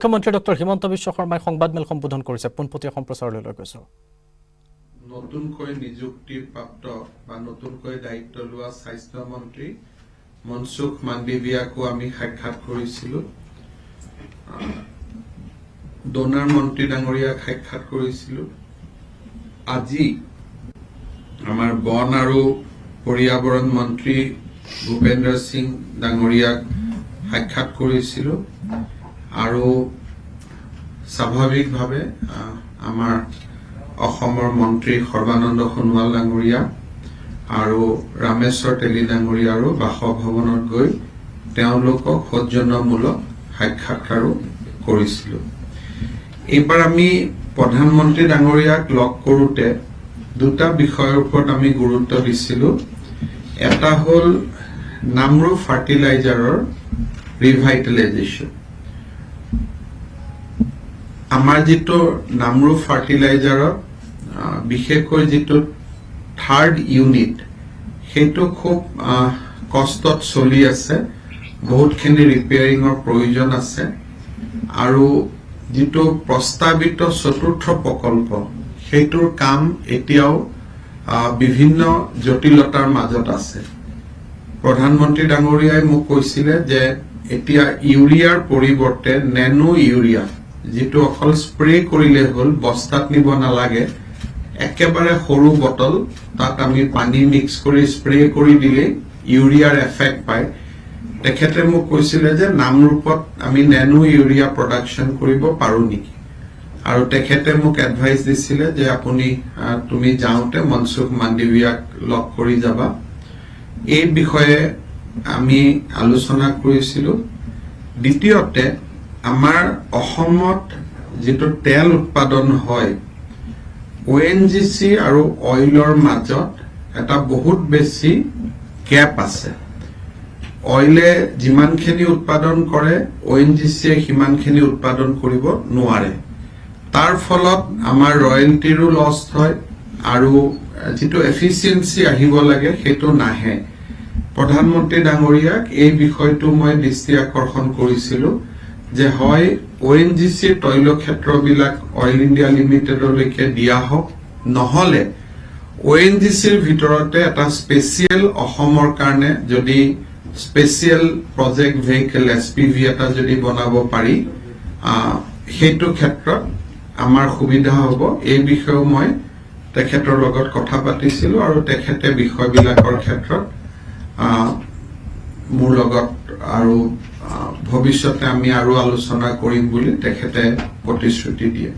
মুখ্যমন্ত্ৰী ডক্টৰ হিমন্ত বিশ্ব শৰ্মাই সংবাদমেল সম্বোধন কৰিছে পোনপটীয়া সম্প্ৰচাৰলৈ লৈ গৈছো নতুনকৈ নিযুক্তিপ্ৰাপ্ত বা নতুনকৈ দায়িত্ব লোৱা স্বাস্থ্য মন্ত্ৰী মনসুখ মাণ্ডভিয়াকো আমি সাক্ষাৎ কৰিছিলো ডোনাৰ মন্ত্ৰী ডাঙৰীয়াক সাক্ষাৎ কৰিছিলো আজি আমাৰ বন আৰু পৰ্যাবৰণ মন্ত্ৰী ভূপেন্দ্ৰ সিং ডাঙৰীয়াক সাক্ষাৎ কৰিছিলো আৰু স্বাভাৱিকভাৱে আমাৰ অসমৰ মন্ত্ৰী সৰ্বানন্দ সোণোৱাল ডাঙৰীয়া আৰু ৰামেশ্বৰ তেলী ডাঙৰীয়াৰো বাসভৱনত গৈ তেওঁলোকক সৌজন্যমূলক সাক্ষাৎকাৰো কৰিছিলো এইবাৰ আমি প্ৰধানমন্ত্ৰী ডাঙৰীয়াক লগ কৰোঁতে দুটা বিষয়ৰ ওপৰত আমি গুৰুত্ব দিছিলো এটা হ'ল নামৰু ফাৰ্টিলাইজাৰৰ ৰিভাইটেলাইজেশ্যন আমাৰ যেটো নামৰু ফাৰ্টিলাইজাৰৰ বিশেষকৈ যেটো থাৰ্ড ইউনিট হেতু খুব কষ্টত চলি আছে বহুতখিনি ৰিপেয়াৰিংৰ প্ৰয়োজন আছে আৰু যেটো প্ৰস্তাৱিত চতুৰ্থ প্ৰকল্প হেতুৰ কাম এতিয়াও বিভিন্ন জটিলতাৰ মাজত আছে প্ৰধানমন্ত্ৰী ডাঙৰীয়াই মোক কৈছিলে যে এতিয়া ইউৰিয়াৰ পৰিৱৰ্তে নেনো ইউৰিয়া যেটো অকল স্প্ৰে কৰিলে হ'ল বস্তাত নিব নালাগে একেবাৰে সৰু বটল তাত আমি পানী মিক্স কৰি স্প্ৰে কৰি দিলে ইউৰিয়াৰ এফেক্ট পায় তেখেতে মোক কৈছিলে যে নামৰূপত আমি নেনো ইউৰিয়া প্ৰডাকশন কৰিব পাৰো নেকি আৰু তেখেতে মোক এডভাইস দিছিলে যে আপুনি তুমি যাওঁতে মনসুখ মাণ্ডভিয়াক লগ কৰি যাবা এই বিষয়ে আমি আলোচনা কৰিছিলো দ্বিতীয়তে আমাৰ অসমত যেটো তেল উৎপাদন হয় ONGC আৰু অইলৰ মাজত এটা বহুত বেছি গ্যাপ আছে অইলে যিমানখিনি উৎপাদন কৰে ONGC সিমানখিনি উৎপাদন কৰিব নোৱাৰে তাৰ ফলত আমাৰ ৰয়েলটিৰো লছ হয় আৰু যেটো এফিচিয়েন্সি আহিব লাগে হেতু নাহে প্ৰধানমন্ত্ৰী ডাঙৰীয়াক এই বিষয়টো মই দৃষ্টি আকৰ্ষণ কৰিছিলো যে হয় ONGC তৈল ক্ষেত্ৰবিলাক অইল ইণ্ডিয়া লিমিটেডলৈকে দিয়া হওক নহলে ONGCৰ ভিতৰতে এটা স্পেচিয়েল অসমৰ কাৰণে যদি স্পেচিয়েল প্ৰজেক্ট ভেহিকল SPV এটা যদি বনাব পাৰি হেতু ক্ষেত্ৰত আমাৰ সুবিধা হ'ব এই বিষয়ে মই তেখেতৰ লগত কথা পাতিছিলো আৰু তেখেতে বিষয়বিলাকৰ ক্ষেত্ৰত মোৰ লগত আৰু ভৱিষ্যতে আমি আৰু আলোচনা কৰিম বুলি তেখেতে প্ৰতিশ্ৰুতি দিয়ে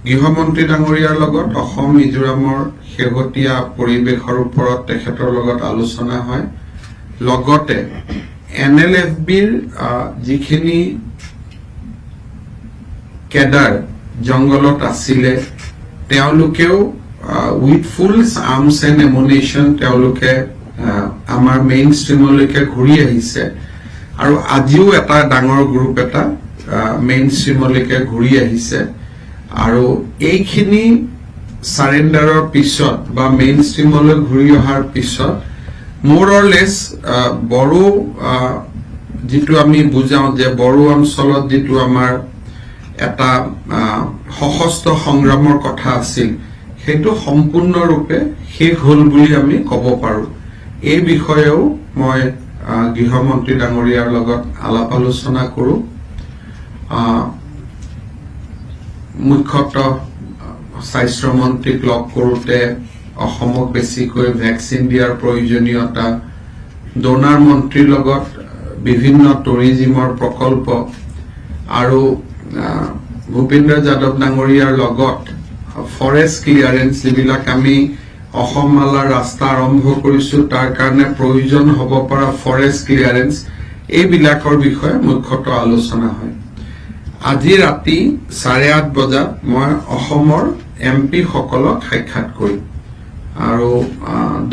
গৃহমন্ত্ৰী ডাঙৰীয়াৰ লগত অসম মিজোৰামৰ শেহতীয়া পৰিৱেশৰ ওপৰত তেখেতৰ লগত আলোচনা হয় লগতে NLFBৰ যিখিনি কেডাৰ জংগলত আছিলে তেওঁলোকেও উইথ ফুল আৰ্মছ এণ্ড এমুনেশ্যন তেওঁলোকে আমাৰ মেইন ষ্ট্ৰীমলৈকে ঘূৰি আহিছে আৰু আজিও এটা ডাঙৰ গ্ৰুপ এটা মেইন ষ্ট্ৰীমলৈকে ঘূৰি আহিছে আৰু এইখিনি সাৰেন্ডাৰৰ পিছত বা মেইন ষ্ট্ৰীমলৈ ঘূৰি অহাৰ পিছত মোৰ অৰ লেছ বড়ো যেটো আমি বুজাও যে বড়ো অঞ্চলত যেটো আমাৰ এটা সশস্ত্ৰ সংগ্ৰামৰ কথা আছিল হেতু সম্পূৰ্ণৰূপে শেষ হ'ল বুলি আমি ক'ব পাৰো এই বিষয়েও মই গৃহমন্ত্ৰী ডাঙৰীয়াৰ লগত আলাপ আলোচনা কৰো মুখ্যতঃ স্বাস্থ্য মন্ত্ৰীক লগ কৰোতে অসমক বেছিকৈ ভ্যাকচিন দিয়াৰ প্ৰয়োজনীয়তা ডোনাৰ মন্ত্ৰীৰ লগত বিভিন্ন টুৰিজিমৰ প্ৰকল্প আৰু ভূপেন্দ্ৰ যাদৱ ডাঙৰীয়াৰ লগত ফৰেষ্ট ক্লিয়াৰেন্স যিবিলাক আমি অসম মালাৰ ৰাস্তা আৰম্ভ কৰিছো তাৰ কাৰণে প্ৰয়োজন হ'ব পৰা ফৰেষ্ট ক্লিয়াৰেন্স এইবিলাকৰ বিষয়ে মুখ্যতঃ আলোচনা হয় আজি ৰাতি 8:30 বজাত মই অসমৰ MP সকলক সাক্ষাৎ কৰিম আৰু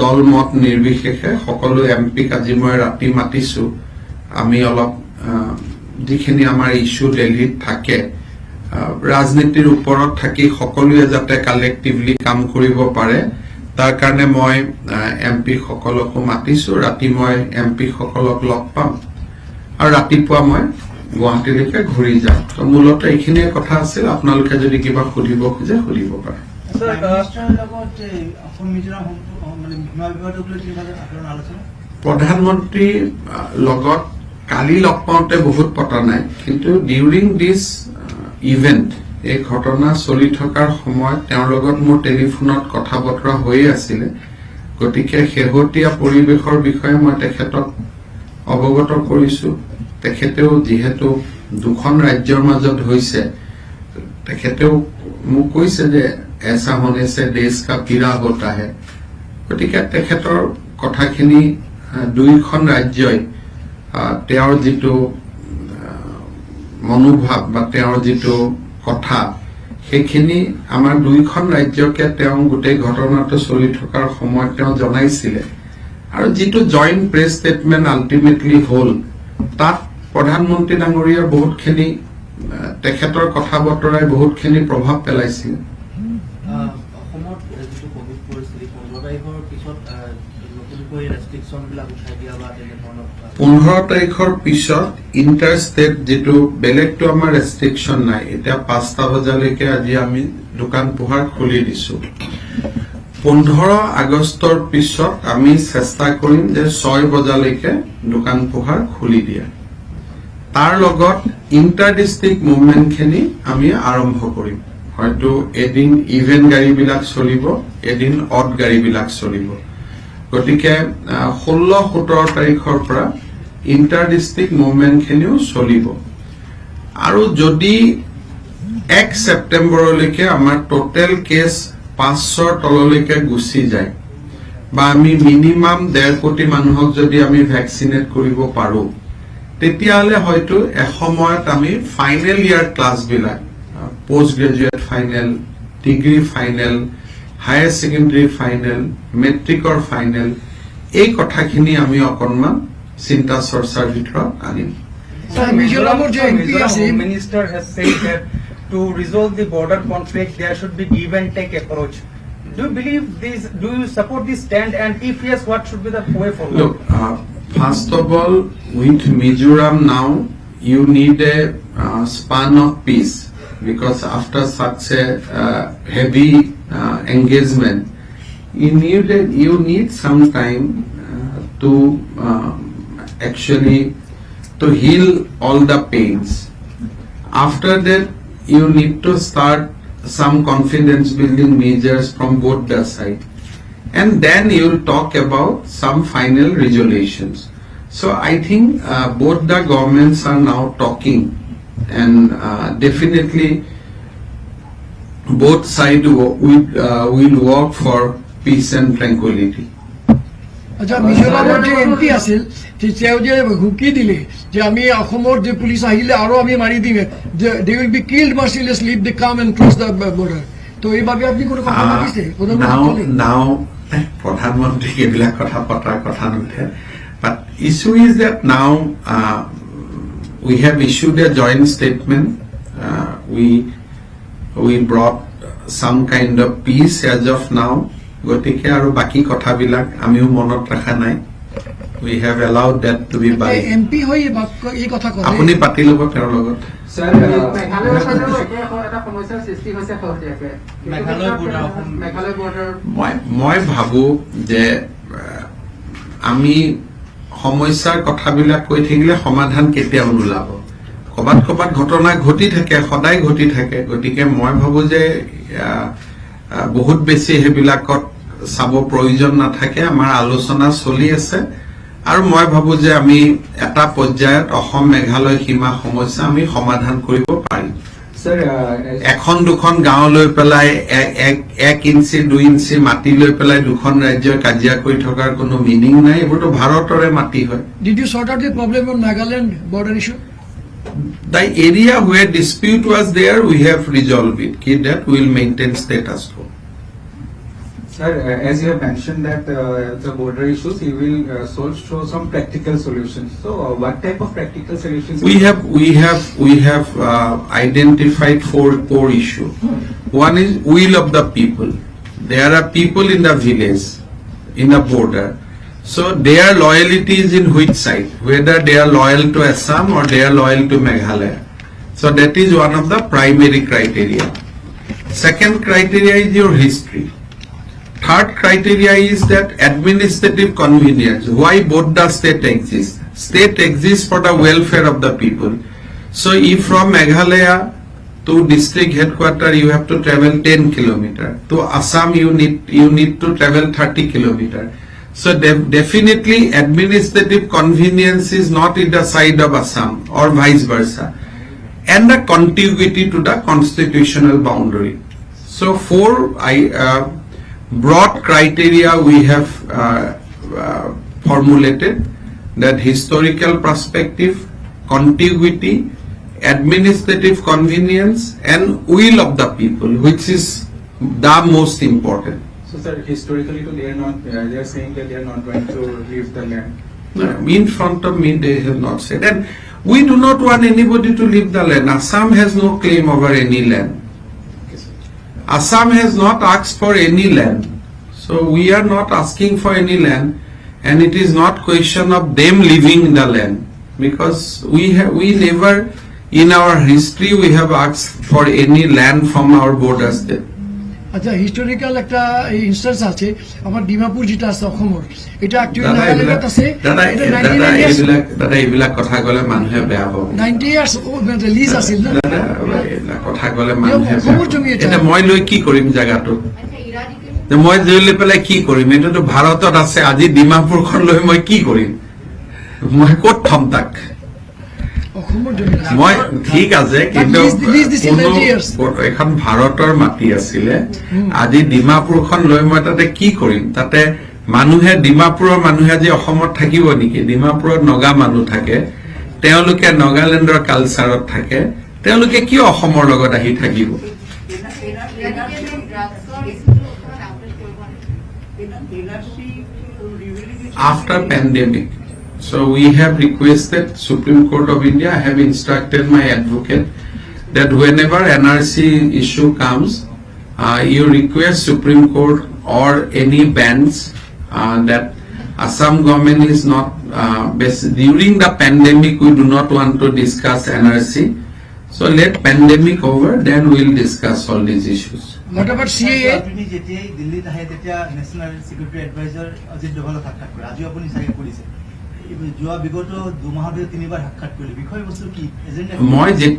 দলমত নিৰ্বিশেষে সকলো MP আজি মই ৰাতি মাতিছো আমি অলপ যিখিনি আমাৰ ইস্যু দিল্লীত থাকে ৰাজনীতিৰ ওপৰত থাকি সকলোৱে যাতে কালেক্টিভলি কাম কৰিব পাৰে তাৰ কাৰণে মই MP সকলক মাতিছো ৰাতি মই MP সকলক লগ পাম আৰু ৰাতিপুৱা মই গুৱাহাটীলৈকে ঘূৰি যায় তো মূলতঃ এইখিনিয়ে কথা আছিল আপোনালোকে যদি কিবা সুধিব খোজে সুধিব পাৰে প্ৰধানমন্ত্ৰী লগত কালি লগ পাওঁতে বহুত পতা নাই কিন্তু ডিউৰিং দিছ ইভেন্ট এই ঘটনা চলি থকাৰ সময়ত তেওঁৰ লগত মোৰ টেলিফোনত কথা বতৰা হৈয়ে আছিলে গতিকে শেহতীয়া পৰিৱেশৰ বিষয়ে মই তেখেতক অৱগত কৰিছো তেখেতেও যিহেতু দুখন ৰাজ্যৰ মাজত হৈছে তেখেতেও মোক কৈছে যে ऐसा होने से देश का पीड़ा होता है গতিকে তেখেতৰ কথাখিনি দুইখন ৰাজ্যই তেওঁৰ যিটো মনোভাৱ বা তেওঁৰ যিটো কথা সেইখিনি আমাৰ দুইখন ৰাজ্যকে তেওঁ গোটেই ঘটনাটো চলি থকাৰ সময়ত তেওঁ জনাইছিলে আৰু যিটো জইণ্ট প্ৰেছ ষ্টেটমেণ্ট আল্টিমেটলি হ'ল তাত প্ৰধানমন্ত্ৰী ডাঙৰীয়াৰ বহুতখিনি তেখেতৰ কথা বতৰাই বহুতখিনি প্ৰভাৱ পেলাইছিল 15 তাৰিখৰ পিছত ইণ্টাৰ ষ্টেট যেটো বেলেগটো আমাৰ ৰেষ্ট্ৰিকশন নাই এটা 5টা বজালৈকে আজি আমি দোকান পোহাৰ খুলি দিছো 15 আগষ্টৰ পিছত আমি চেষ্টা কৰিম যে 6 বজালৈকে দোকান পোহাৰ খুলি দিয়া তাৰ লগত ইণ্টাৰ ডিস্ট্ৰিক্ট মুভমেন্ট খিনি আমি আৰম্ভ কৰিম হয়তো এদিন ইভেন্ট গাড়ীবিলাক চলিব এদিন অড গাড়ীবিলাক চলিব গতিকে 16-17 তাৰিখৰ পৰা ইণ্টাৰ ডিস্ট্ৰিক্ট মুভমেন্ট খিনিও চলিব আৰু যদি 1 ছেপ্টেম্বৰলৈকে আমাৰ টোটেল কেছ 500 তললৈকে গুচি যায় বা আমি মিনিমাম 1.5 কোটি মানুহক যদি আমি ভ্যাকসিনেট কৰিব পাৰো তেতিয়ালে হয়তো এসময়ত আমি ফাইনাল ইয়াৰ ক্লাস বিলাক post graduate final degree final higher secondary final মেট্ৰিকৰ ফাইনেল এই কথাখিনি আমি অকনমান চিন্তা চৰ্চাৰ ভিতৰত আনিম Home Minister has said that to resolve the border conflict there should be give and take approach. Do you believe this? Do you support this stand? And if yes, what should be the way forward? Look, first of all, with Mizoram now, you need a span of peace because after such a heavy engagement, you need some time to actually to heal all the pains. After that, you need to start some confidence building measures from both the side. And then you will talk about some final resolutions. So I think both the governments are now talking and definitely both sides will work for peace and tranquility. আচ্ছা মিজোৰামৰ যে MP আছিল তেওঁ যে হুকি দিলে যে আমি অসমৰ যে পুলিচ আহিলে আৰু আমি মাৰি দিম they will be killed mercilessly if they come and cross the border তো এই ভাবে আপনি কোনো কথা ভাবিছে নাও প্ৰধানমন্ত্ৰী এইবিলাক কথা পতাৰ কথা নুঠে but issue is that now we have issued a joint statement we brought some kind of peace as of now গতিকে আৰু বাকি কথাবিলাক আমিও মনত ৰাখা নাই we have allowed that to be by MP হৈ এই কথা কয় আপুনি পাতি লব তেওঁৰ লগত স্যাৰ এটা সমস্যাৰ সৃষ্টি হৈছে হওঁতে মেঘালয় বৰ্ডাৰ মই ভাবো যে আমি সমস্যাৰ কথাবিলাক কৈ থাকিলে সমাধান কেতিয়াও নোলাব কবাত ঘটনা ঘটি থাকে সদায় ঘটি থাকে গতিকে মই ভাবো যে বহুত বেছি হেবিলাকত চাব প্ৰয়োজন নাথাকে আমাৰ আলোচনা চলি আছে আৰু মই ভাবো যে আমি এটা পৰ্যায়ত অসম মেঘালয় সীমা সমস্যা আমি সমাধান কৰিব পাৰিম স্যার এখন দুখন গাঁও লৈ পেলাই 1 ইঞ্চি 2 ইঞ্চি মাটি লৈ পেলাই দুখন ৰাজ্যৰ কাজিয়া কৰি থকাৰ কোনো মিনিং নাই এবোৰতো ভাৰতৰে মাটি হয় did you sort out the problem on Nagaland border issue The area where dispute was there, we have resolved it. That will maintain status quo. Sir, as you have mentioned that the border issues, you will show some practical solutions. So, what type of practical solutions? We have identified four core issues. One is will of the people. There are people in the village, in the border, So their loyalty is in which side? Whether they are loyal to Assam or they are loyal to Meghalaya. So that is one of the primary criteria. Second criteria is your history. Third criteria is that administrative convenience. Why both the state exist? State exists for the welfare of the people. So if from Meghalaya to district headquarters you have to travel 10 kilometer, to Assam you need to travel 30 kilometer. So definitely administrative convenience is not in the side of Assam or vice versa, and the contiguity to the constitutional boundary. So four broad criteria we have formulated, that historical perspective, contiguity, administrative convenience, and will of the people, which is the most important. So, sir, historically, they are not. They are saying that they are not going to leave the land. In front of me, they have not said. And we do not want anybody to leave the land. Assam has no claim over any land. Assam has not asked for any land. So we are not asking for any land, and it is not question of them leaving the land, because we never in our history we have asked for any land from our border state. আচ্ছা historical একটা instance আছে আমার ডিমাপুর যেটা আছে অসমৰ এটা actually দাদা নাগালেণ্ডত আছে দাদা এইবিলাক কথা কলে মানুহে বেয়া পাব। 90 ইয়ার্স লিজ আছিল না দাদা এইবিলাক কথা কলে মানুহে বেয়া অসমৰ জমি পাব। এটা। এতিয়া মই লৈ কি কৰিম জাগাটো? মই লৈ পেলাই কি কৰিম? এইটোতো ভাৰতত আছে। আজি ডিমাপুৰখন লৈ মই কি কৰিম? মই ক'ত থম তাক? অসমৰ জমি আছে। মই ঠিক আছে, কিন্তু lease দিছিল 90 years। এখন ভাৰতৰ মাটি আছিলে। আজি ডিমাপুৰখন লৈ মই তাতে কি কৰিম? তাতে মানুহে, ডিমাপুৰৰ মানুহে আজি অসমত থাকিব নেকি? ডিমাপুৰত নগা মানুহ থাকে, তেওঁলোকে নগালেণ্ডৰ কালচাৰত থাকে, তেওঁলোকে কিয় অসমৰ লগত আহি থাকিব? After pandemic, so we have requested Supreme Court of India, I have instructed my advocate that whenever NRC issue comes, you request Supreme Court or any bans that Assam government is not, during the pandemic we do not want to discuss NRC, so let pandemic over, then we'll discuss all these issues. What about CAA? আপুনি যেতিয়াই দিল্লীত আহে তেতিয়া national security adviser Ajit ডোভালক সাক্ষাৎ কৰে। আজিও আপুনি চাগে কৰিছে। যোৱা বিগত 2 মাহৰ ভিতৰত 3বাৰ সাক্ষাৎ কৰিলে। বিষয়বস্তু কি? এজেণ্ডা মই যেতিয়া